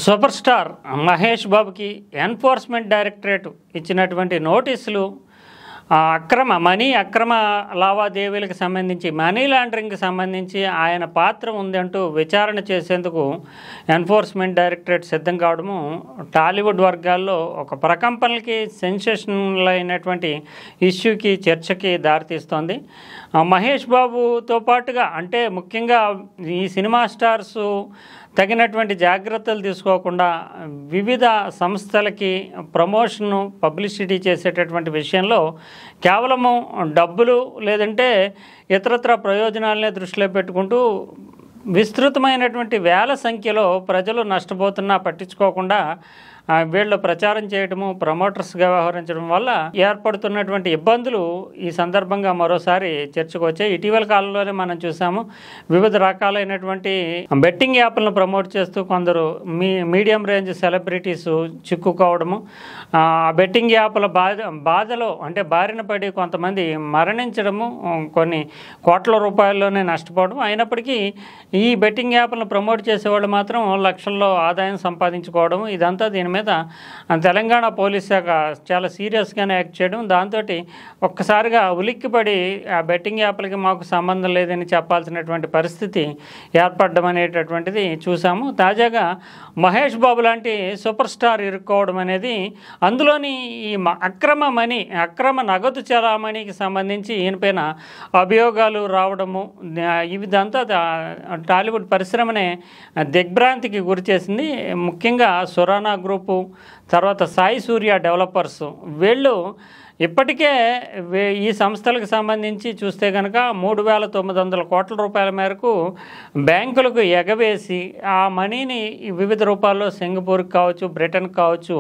Super star Mahesh బాబుకి enforcement directorate ఇచ్చినటువంటి నోటీసులు అక్రమ లావాదేవీలకు సంబంధించి మనీ లాండరింగ్కి సంబంధించి ఆయన పాత్ర ఉందంటూ విచారణ చేసేందుకు ఎన్ఫోర్స్మెంట్ డైరెక్టరేట్ సిద్ధం కావడము టాలీవుడ్ వర్గాల్లో ఒక ప్రకంపనలకి సెన్సేషనల్ అయినటువంటి ఇష్యూకి చర్చకి దారితీస్తోంది. మహేష్ బాబుతో పాటుగా అంటే ముఖ్యంగా ఈ సినిమా స్టార్స్ తగినటువంటి జాగ్రత్తలు తీసుకోకుండా వివిధ సంస్థలకి ప్రమోషను పబ్లిసిటీ చేసేటటువంటి విషయంలో కేవలము డబ్బులు లేదంటే ఇతరత్ర ప్రయోజనాలనే దృష్టిలో పెట్టుకుంటూ విస్తృతమైనటువంటి వేల సంఖ్యలో ప్రజలు నష్టపోతున్నా పట్టించుకోకుండా వీళ్ళు ప్రచారం చేయడము ప్రమోటర్స్గా వ్యవహరించడం వల్ల ఏర్పడుతున్నటువంటి ఇబ్బందులు ఈ సందర్భంగా మరోసారి చర్చకు వచ్చాయి. ఇటీవల కాలంలోనే మనం చూసాము వివిధ రకాలైనటువంటి బెట్టింగ్ యాప్లను ప్రమోట్ చేస్తూ కొందరు మీడియం రేంజ్ సెలబ్రిటీస్ చిక్కుకోవడము, బెట్టింగ్ యాప్ల బాధలో అంటే బారిన పడి కొంతమంది మరణించడము, కొన్ని కోట్ల రూపాయల్లోనే నష్టపోవడం. అయినప్పటికీ ఈ బెట్టింగ్ యాప్లను ప్రమోట్ చేసేవాళ్ళు మాత్రం లక్షల్లో ఆదాయం సంపాదించుకోవడం, ఇదంతా దీని మీద తెలంగాణ పోలీస్ శాఖ చాలా సీరియస్గానే యాక్ట్ చేయడం, దాంతో ఒక్కసారిగా ఉలిక్కిపడి ఆ బెట్టింగ్ యాప్లకి మాకు సంబంధం లేదని చెప్పాల్సినటువంటి పరిస్థితి ఏర్పడడం అనేటటువంటిది చూసాము. తాజాగా మహేష్ బాబు లాంటి సూపర్ స్టార్ ఇరుక్కోవడం అనేది, అందులోని ఈ అక్రమ నగదు చలామణికి సంబంధించి ఈయనపైన అభియోగాలు రావడము, ఇదంతా టాలీవుడ్ పరిశ్రమనే దిగ్భ్రాంతికి గురి చేసింది. ముఖ్యంగా సురానా గ్రూప్, తర్వాత సాయి సూర్య డెవలపర్స్, వీళ్ళు ఇప్పటికే ఈ సంస్థలకు సంబంధించి చూస్తే కనుక 3,900 కోట్ల రూపాయల మేరకు బ్యాంకులకు ఎగవేసి ఆ మనీని వివిధ రూపాల్లో సింగపూర్కి కావచ్చు, బ్రిటన్కి కావచ్చు,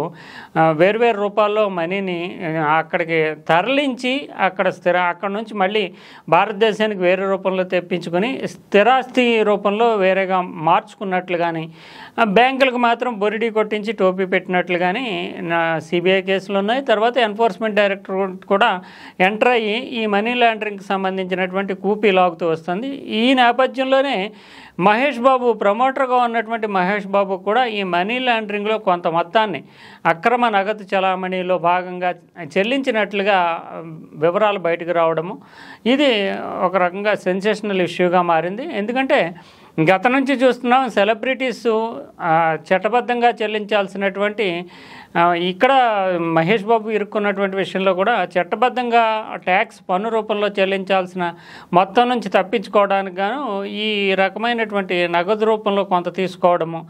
వేర్వేరు రూపాల్లో మనీని అక్కడికి తరలించి అక్కడ నుంచి మళ్ళీ భారతదేశానికి వేరే రూపంలో తెప్పించుకొని స్థిరాస్తి రూపంలో వేరేగా మార్చుకున్నట్లు కానీ, బ్యాంకులకు మాత్రం బొరిడీ కొట్టించి టోపీ పెట్టినట్లు కానీ సిబిఐ కేసులు ఉన్నాయి. తర్వాత ఎన్ఫోర్స్మెంట్ డైరెక్టర్ కూడా ఎంటర్ అయ్యి ఈ మనీ లాండరింగ్కి సంబంధించినటువంటి కూపీ లాగుతూ వస్తుంది. ఈ నేపథ్యంలోనే మహేష్ బాబు ప్రమోటర్గా ఉన్నటువంటి మహేష్ బాబు కూడా ఈ మనీ లాండరింగ్లో కొంత మొత్తాన్ని అక్రమ నగదు చలామణిలో భాగంగా చెల్లించినట్లుగా వివరాలు బయటకు రావడము, ఇది ఒక రకంగా సెన్సేషనల్ ఇష్యూగా మారింది. ఎందుకంటే గత నుంచి చూస్తున్నాం సెలబ్రిటీస్ చట్టబద్ధంగా చెల్లించాల్సినటువంటి, ఇక్కడ మహేష్ బాబు ఇరుక్కున్నటువంటి విషయంలో కూడా చట్టబద్ధంగా ట్యాక్స్ పన్ను రూపంలో చెల్లించాల్సిన మొత్తం నుంచి తప్పించుకోవడానికి గాను ఈ రకమైనటువంటి నగదు రూపంలో కొంత తీసుకోవడము,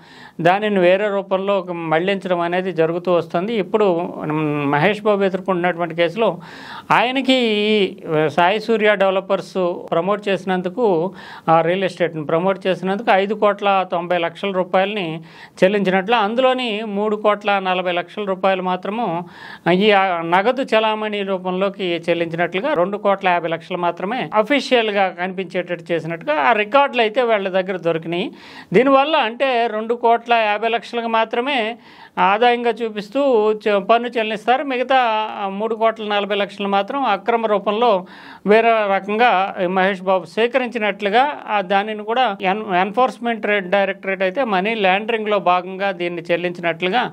దానిని వేరే రూపంలో మళ్లించడం అనేది జరుగుతూ వస్తుంది. ఇప్పుడు మహేష్ బాబు ఎదుర్కొంటున్నటువంటి కేసులో ఆయనకి సాయి సూర్య డెవలపర్స్ ప్రమోట్ చేసినందుకు, రియల్ ఎస్టేట్ని ప్రమోట్ చేసినందుకు 5,90,00,000 రూపాయలని చెల్లించినట్లు, అందులోని 3,40,00,000 రూపాయలు మాత్రము ఈ నగదు చలామణి రూపంలోకి చెల్లించినట్లుగా, 2,50,00,000 మాత్రమే అఫీషియల్గా కనిపించేటట్టు చేసినట్టుగా ఆ రికార్డులు అయితే వాళ్ళ దగ్గర దొరికినాయి. దీనివల్ల అంటే 2,50,00,000 మాత్రమే ఆదాయంగా చూపిస్తూ పన్ను చెల్లిస్తారు, మిగతా 3,40,00,000 మాత్రం అక్రమ రూపంలో వేరే రకంగా మహేష్ బాబు సేకరించినట్లుగా దానిని కూడా ఎన్ఫోర్స్మెంట్ డైరెక్టరేట్ అయితే మనీ లాండరింగ్లో భాగంగా దీన్ని చెల్లించినట్లుగా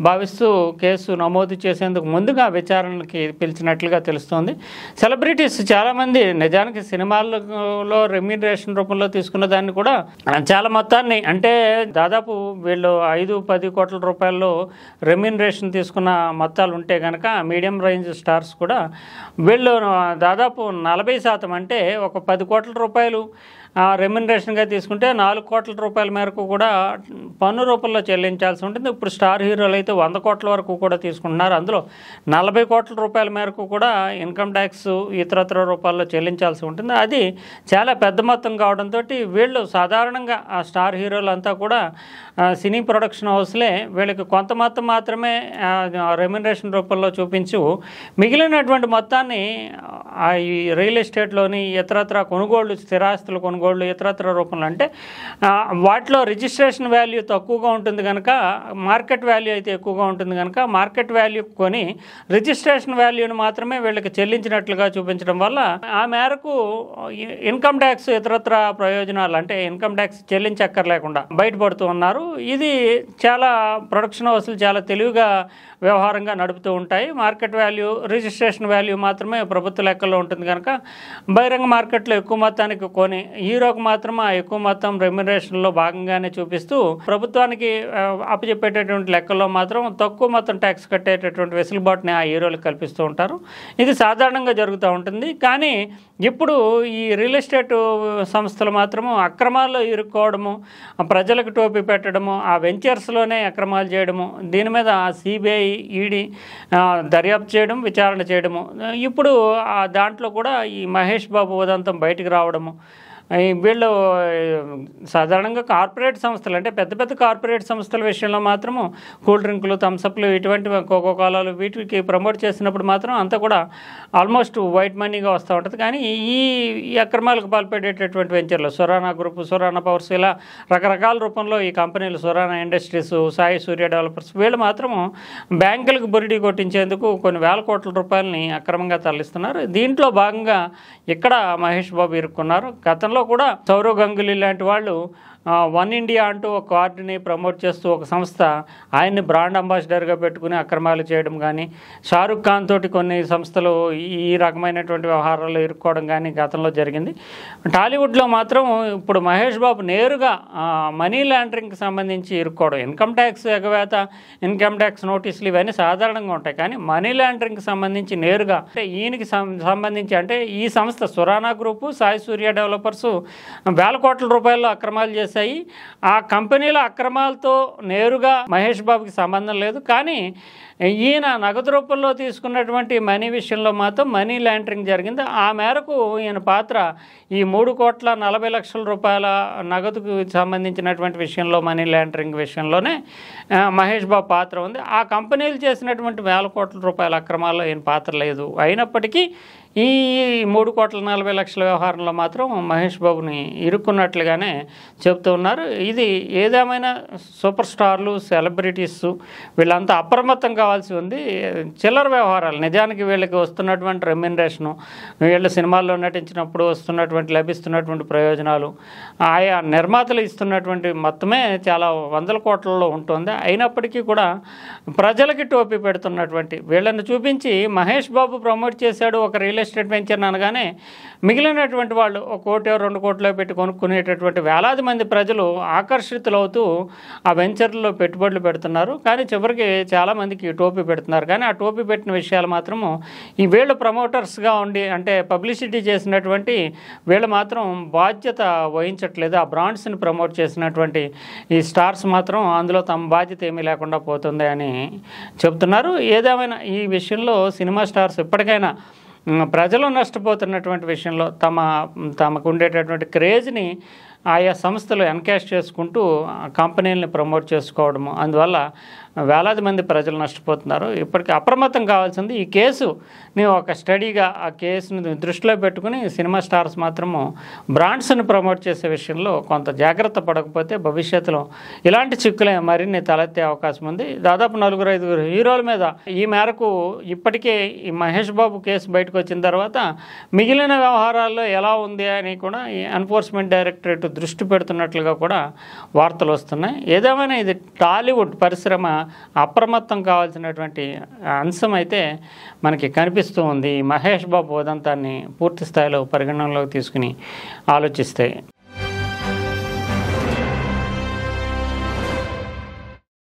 భావిస్తూ కేసు నమోదు చేసేందుకు ముందుగా విచారణకి పిలిచినట్లుగా తెలుస్తోంది. సెలబ్రిటీస్ చాలామంది నిజానికి సినిమాల్లో రెమ్యూనరేషన్ రూపంలో తీసుకున్న దాన్ని కూడా చాలా మొత్తాన్ని, అంటే దాదాపు వీళ్ళు 5-10 కోట్ల రూపాయల్లో రెమ్యూనరేషన్ తీసుకున్న మొత్తాలు ఉంటే కనుక మీడియం రేంజ్ స్టార్స్ కూడా వీళ్ళు దాదాపు 40% అంటే ఒక 10 కోట్ల రూపాయలు రెమ్యూనరేషన్గా తీసుకుంటే 4 కోట్ల రూపాయల మేరకు కూడా పన్ను రూపంలో చెల్లించాల్సి ఉంటుంది. ఇప్పుడు స్టార్ హీరోలు అయితే 100 కోట్ల వరకు కూడా తీసుకుంటున్నారు. అందులో 40 కోట్ల రూపాయల మేరకు కూడా ఇన్కమ్ ట్యాక్స్ ఇతరత్ర రూపాల్లో చెల్లించాల్సి ఉంటుంది. అది చాలా పెద్ద మొత్తం కావడంతో వీళ్ళు సాధారణంగా ఆ స్టార్ హీరోలంతా కూడా సినీ ప్రొడక్షన్ హౌస్లే వీళ్ళకి కొంత మొత్తం మాత్రమే రెమ్యూనరేషన్ రూపంలో చూపించు, మిగిలినటువంటి మొత్తాన్ని ఈ రియల్ ఎస్టేట్లోని ఇతరత్ర స్థిరాస్తులు కొనుగోలు కొనుగోళ్లు ఇతరత్ర రూపంలో అంటే వాటిలో రిజిస్ట్రేషన్ వాల్యూ తక్కువగా ఉంటుంది కనుక మార్కెట్ వాల్యూ అయితే ఎక్కువగా ఉంటుంది కనుక మార్కెట్ వాల్యూ కొని రిజిస్ట్రేషన్ వాల్యూని మాత్రమే వీళ్ళకి చెల్లించినట్లుగా చూపించడం వల్ల ఆ మేరకు ఇన్కమ్ ట్యాక్స్ ఇతరత్ర ప్రయోజనాలు అంటే ఇన్కమ్ ట్యాక్స్ చెల్లించక్కర్లేకుండా బయటపడుతూ ఉన్నారు. ఇది చాలా ప్రొడక్షన్ హౌస్లు చాలా తెలివిగా వ్యవహారంగా నడుపుతూ ఉంటాయి. మార్కెట్ వాల్యూ రిజిస్ట్రేషన్ వాల్యూ మాత్రమే ప్రభుత్వ లెక్కల్లో ఉంటుంది కనుక బహిరంగ మార్కెట్లో ఎక్కువ మొత్తానికి కొని హీరోకు మాత్రం ఆ ఎక్కువ మొత్తం రెమ్యునరేషన్లో భాగంగానే చూపిస్తూ ప్రభుత్వానికి అప్పచెప్పేటటువంటి లెక్కల్లో మాత్రం తక్కువ మొత్తం ట్యాక్స్ కట్టేటటువంటి వెసులుబాటుని ఆ హీరోలకు కల్పిస్తూ ఉంటారు. ఇది సాధారణంగా జరుగుతూ ఉంటుంది. కానీ ఇప్పుడు ఈ రియల్ ఎస్టేట్ సంస్థలు మాత్రము అక్రమాల్లో ఇరుక్కోవడము, ప్రజలకు టోపీ పెట్టడము, ఆ వెంచర్స్లోనే అక్రమాలు చేయడము, దీని మీద సిబిఐ ఈడీ దర్యాప్తు చేయడం, విచారణ చేయడము, ఇప్పుడు దాంట్లో కూడా ఈ మహేష్ బాబు ఉదంతం బయటికి రావడము, వీళ్ళు సాధారణంగా కార్పొరేట్ సంస్థలు అంటే పెద్ద పెద్ద కార్పొరేట్ సంస్థల విషయంలో మాత్రము కూల్ డ్రింకులు, థమ్సప్లు ఇటువంటి కోకో కోలాలు వీటికి ప్రమోట్ చేసినప్పుడు మాత్రం అంతా కూడా ఆల్మోస్ట్ వైట్ మనీగా వస్తూ ఉంటుంది. కానీ ఈ అక్రమాలకు పాల్పడేటటువంటి వెంచర్లు సొరానా గ్రూప్, సొరానా పవర్స్ ఇలా రకరకాల రూపంలో ఈ కంపెనీలు సొరానా ఇండస్ట్రీస్, సాయి సూర్య డెవలపర్స్ వీళ్ళు మాత్రము బ్యాంకులకు బురిడి కొట్టించేందుకు కొన్ని వేల కోట్ల రూపాయలని అక్రమంగా తరలిస్తున్నారు. దీంట్లో భాగంగా ఇక్కడ మహేష్ బాబు ఇరుక్కున్నారు. గతంలో కూడా సౌరవ్ గంగూలీ లాంటి వాళ్ళు వన్ ఇండియా అంటూ ఒక కార్డుని ప్రమోట్ చేస్తూ ఒక సంస్థ ఆయన్ని బ్రాండ్ అంబాసిడర్గా పెట్టుకుని అక్రమాలు చేయడం కానీ, షారుఖ్ ఖాన్ తోటి కొన్ని సంస్థలు ఈ రకమైనటువంటి వ్యవహారాలు ఇరుక్కోవడం కానీ గతంలో జరిగింది. టాలీవుడ్లో మాత్రం ఇప్పుడు మహేష్ బాబు నేరుగా మనీ లాండరింగ్కి సంబంధించి ఇరుక్కోవడం, ఇన్కమ్ ట్యాక్స్ ఎగవేత, ఇన్కమ్ ట్యాక్స్ నోటీసులు ఇవన్నీ సాధారణంగా ఉంటాయి. కానీ మనీ లాండరింగ్కి సంబంధించి నేరుగా అంటే ఈయనకి సంబంధించి అంటే ఈ సంస్థ సొరానా గ్రూపు, సాయి సూర్య డెవలపర్స్ వేల కోట్ల రూపాయల్లో అక్రమాలు చేశాయి. ఆ కంపెనీల అక్రమాలతో నేరుగా మహేష్ బాబుకి సంబంధం లేదు. కానీ ఈయన నగదు రూపంలో తీసుకున్నటువంటి మనీ విషయంలో మాత్రం మనీ లాండరింగ్ జరిగింది. ఆ మేరకు ఈయన పాత్ర ఈ 3,40,00,000 రూపాయల నగదుకు సంబంధించినటువంటి విషయంలో మనీ లాండరింగ్ విషయంలోనే మహేష్ బాబు పాత్ర ఉంది. ఆ కంపెనీలు చేసినటువంటి వేల కోట్ల రూపాయల అక్రమాల్లో ఈయన పాత్ర లేదు. అయినప్పటికీ ఈ 3,40,00,000 వ్యవహారంలో మాత్రం మహేష్ బాబుని ఇరుక్కున్నట్లుగానే చెప్తూ ఉన్నారు. ఇది ఏదేమైనా సూపర్ స్టార్లు, సెలబ్రిటీస్ వీళ్ళంతా అప్రమత్తం కావాల్సి ఉంది. చిల్లర వ్యవహారాలు నిజానికి వీళ్ళకి వస్తున్నటువంటి రెమ్యునరేషను, వీళ్ళు సినిమాల్లో నటించినప్పుడు లభిస్తున్నటువంటి ప్రయోజనాలు, ఆయా నిర్మాతలు ఇస్తున్నటువంటి మొత్తమే చాలా వందల కోట్లలో ఉంటుంది. అయినప్పటికీ కూడా ప్రజలకి టోపీ పెడుతున్నటువంటి వీళ్ళని చూపించి మహేష్ బాబు ప్రమోట్ చేశాడు ఒక రియల్ ఎస్టేట్ వెంచర్ అనగానే మిగిలినటువంటి వాళ్ళు 1 కోటి 2 కోట్లో పెట్టి కొనుక్కునేటటువంటి వేలాది మంది ప్రజలు ఆకర్షితులవుతూ ఆ వెంచర్లో పెట్టుబడులు పెడుతున్నారు. కానీ చివరికి చాలామందికి టోపీ పెడుతున్నారు. కానీ ఆ టోపీ పెట్టిన విషయాలు మాత్రము ఈ వీళ్ళు ప్రమోటర్స్గా ఉండి అంటే పబ్లిసిటీ చేసినటువంటి వీళ్ళు మాత్రం బాధ్యత వహించట్లేదు. ఆ బ్రాండ్స్ని ప్రమోట్ చేసినటువంటి ఈ స్టార్స్ మాత్రం అందులో తమ బాధ్యత ఏమీ లేకుండా పోతుంది అని చెప్తున్నారు. ఏదేమైనా ఈ విషయంలో సినిమా స్టార్స్ ఇప్పటికైనా ప్రజలు నష్టపోతున్నటువంటి విషయంలో తమకు ఉండేటటువంటి క్రేజ్ని ఆయా సంస్థలు ఎన్కాష్ చేసుకుంటూ కంపెనీలని ప్రమోట్ చేసుకోవడము, అందువల్ల వేలాది మంది ప్రజలు నష్టపోతున్నారు. ఇప్పటికీ అప్రమత్తం కావాల్సింది ఈ కేసుని ఒక స్టడీగా ఆ కేసుని దృష్టిలో పెట్టుకుని సినిమా స్టార్స్ మాత్రము బ్రాండ్స్ని ప్రమోట్ చేసే విషయంలో కొంత జాగ్రత్త పడకపోతే భవిష్యత్తులో ఇలాంటి చిక్కులే మరిన్ని తలెత్తే అవకాశం ఉంది. దాదాపు 4-5 హీరోల మీద ఈ మేరకు ఇప్పటికే ఈ మహేష్ బాబు కేసు బయటకు వచ్చిన తర్వాత మిగిలిన వ్యవహారాల్లో ఎలా ఉంది అని కూడా ఈ ఎన్ఫోర్స్మెంట్ డైరెక్టరేట్ దృష్టి పెడుతున్నట్లుగా కూడా వార్తలు వస్తున్నాయి. ఏదేమైనా ఇది టాలీవుడ్ పరిశ్రమ అప్రమత్తం కావాల్సినటువంటి అంశం అయితే మనకి కనిపిస్తూ ఉంది. మహేష్ బాబు ఉదంతాన్ని పూర్తి స్థాయిలో పరిగణనలోకి తీసుకుని ఆలోచిస్తే